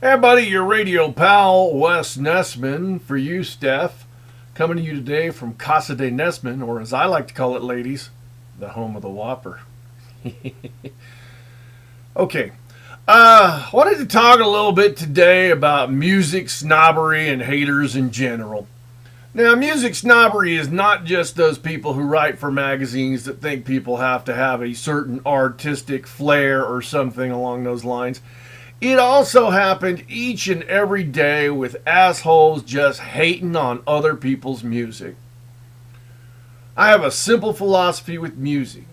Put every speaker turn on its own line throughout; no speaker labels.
Hey, buddy, your radio pal, Wes Nessman, for you, Steph. Coming to you today from Casa de Nessman, or as I like to call it, ladies, the home of the Whopper. Okay, wanted to talk a little bit today about music snobbery and haters in general. Now, music snobbery is not just those people who write for magazines that think people have to have a certain artistic flair or something along those lines. It also happened each and every day with assholes just hating on other people's music. I have a simple philosophy with music.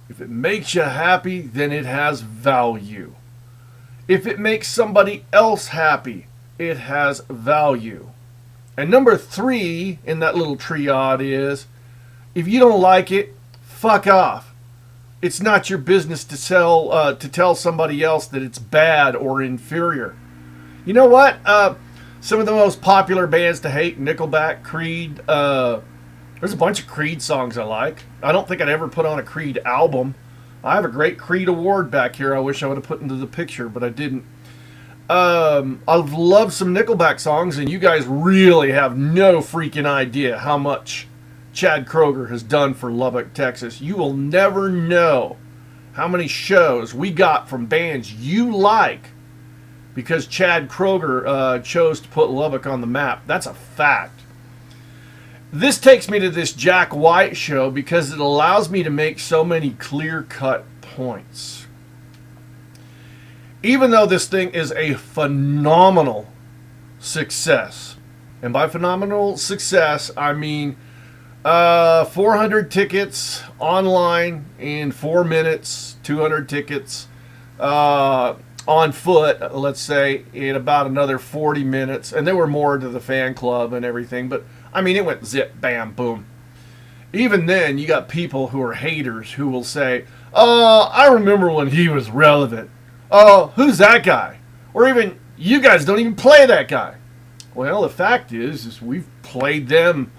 If it makes you happy, then it has value. If it makes somebody else happy, it has value. And number 3 in that little triad is, if you don't like it, fuck off. It's not your business to tell somebody else that it's bad or inferior. You know what? Some of the most popular bands to hate: Nickelback, Creed. There's a bunch of Creed songs I like. I don't think I'd ever put on a Creed album. I have a great Creed award back here. I wish I would have put into the picture, but I didn't. I've loved some Nickelback songs, and you guys really have no freaking idea how much Chad Kroeger has done for Lubbock, Texas. You will never know how many shows we got from bands you like because Chad Kroeger chose to put Lubbock on the map. That's a fact. This takes me to this Jack White show because it allows me to make so many clear-cut points. Even though this thing is a phenomenal success, and by phenomenal success, I mean 400 tickets online in 4 minutes, 200 tickets on foot, let's say, in about another 40 minutes. And there were more to the fan club and everything, but I mean, it went zip, bam, boom. Even then, you got people who are haters who will say, "Oh, I remember when he was relevant. Oh, who's that guy?" Or even, "You guys don't even play that guy." Well, the fact is we've played them,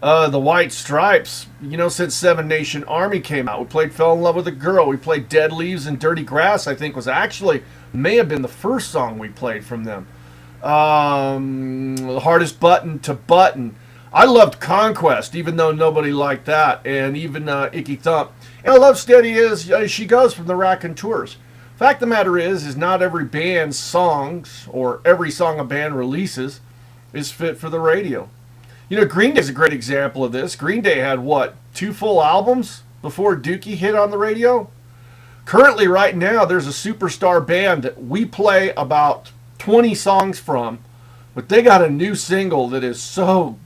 the White Stripes, since Seven Nation Army came out. We played Fell in Love with a Girl. We played Dead Leaves and Dirty Grass, I think may have been the first song we played from them. The Hardest Button to Button. I loved Conquest, even though nobody liked that, and even Icky Thump. And I love Steady as She Goes from the Raconteurs. Fact of the matter is not every band's songs, or every song a band releases, is fit for the radio. Green Day's a great example of this. Green Day had, 2 full albums before Dookie hit on the radio? Currently, right now, there's a superstar band that we play about 20 songs from, but they got a new single that is so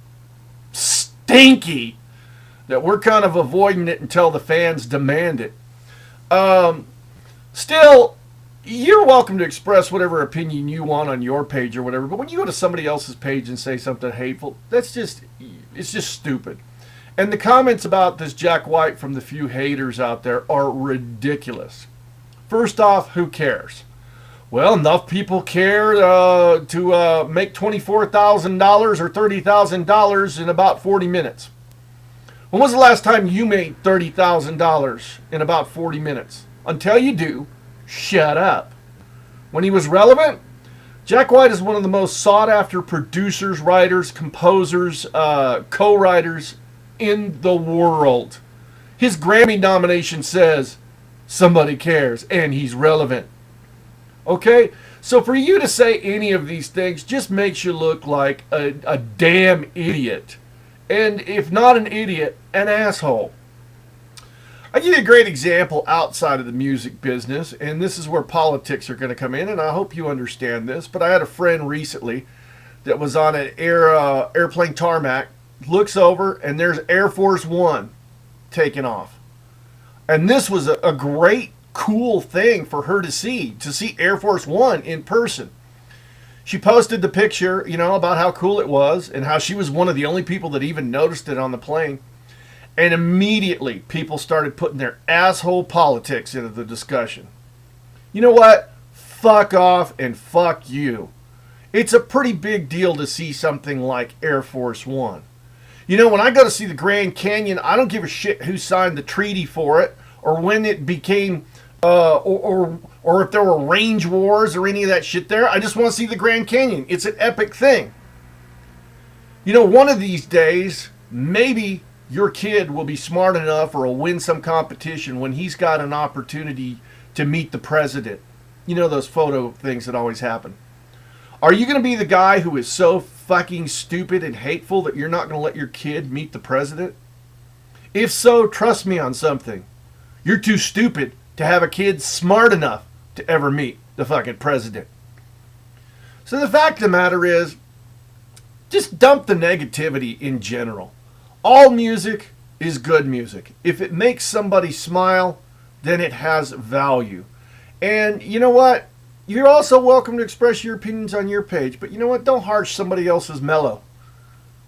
stinky that we're kind of avoiding it until the fans demand it. Still, you're welcome to express whatever opinion you want on your page or whatever, but when you go to somebody else's page and say something hateful, it's just stupid. And the comments about this Jack White from the few haters out there are ridiculous. First off, who cares? Well, enough people care to make $24,000 or $30,000 in about 40 minutes. When was the last time you made $30,000 in about 40 minutes? Until you do, shut up. When he was relevant, Jack White is one of the most sought-after producers, writers, composers, co-writers in the world. His Grammy nomination says somebody cares and he's relevant. Okay? So for you to say any of these things just makes you look like a damn idiot. And if not an idiot, an asshole. I give you a great example outside of the music business, and this is where politics are going to come in, and I hope you understand this. But I had a friend recently that was on an airplane tarmac, looks over, and there's Air Force One taking off. And this was a great, cool thing for her to see Air Force One in person. She posted the picture, about how cool it was and how she was one of the only people that even noticed it on the plane. And immediately, people started putting their asshole politics into the discussion. You know what? Fuck off and fuck you. It's a pretty big deal to see something like Air Force One. When I go to see the Grand Canyon, I don't give a shit who signed the treaty for it or when it became, or or if there were range wars or any of that shit there. I just want to see the Grand Canyon. It's an epic thing. You know, one of these days, maybe your kid will be smart enough or will win some competition when he's got an opportunity to meet the president. You know those photo things that always happen. Are you going to be the guy who is so fucking stupid and hateful that you're not going to let your kid meet the president? If so, trust me on something. You're too stupid to have a kid smart enough to ever meet the fucking president. So the fact of the matter is, just dump the negativity in general. All music is good music. If it makes somebody smile, then it has value. And you know what? You're also welcome to express your opinions on your page, but you know what? Don't harsh somebody else's mellow.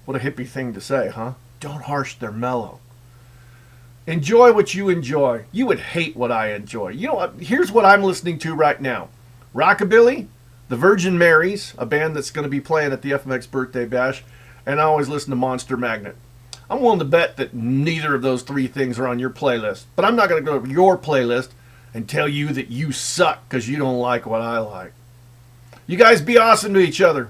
What a hippie thing to say, huh? Don't harsh their mellow. Enjoy what you enjoy. You would hate what I enjoy. You know what? Here's what I'm listening to right now. Rockabilly, the Virgin Marys, a band that's going to be playing at the FMX Birthday Bash, and I always listen to Monster Magnet. I'm willing to bet that neither of those three things are on your playlist, but I'm not going to go to your playlist and tell you that you suck because you don't like what I like. You guys be awesome to each other.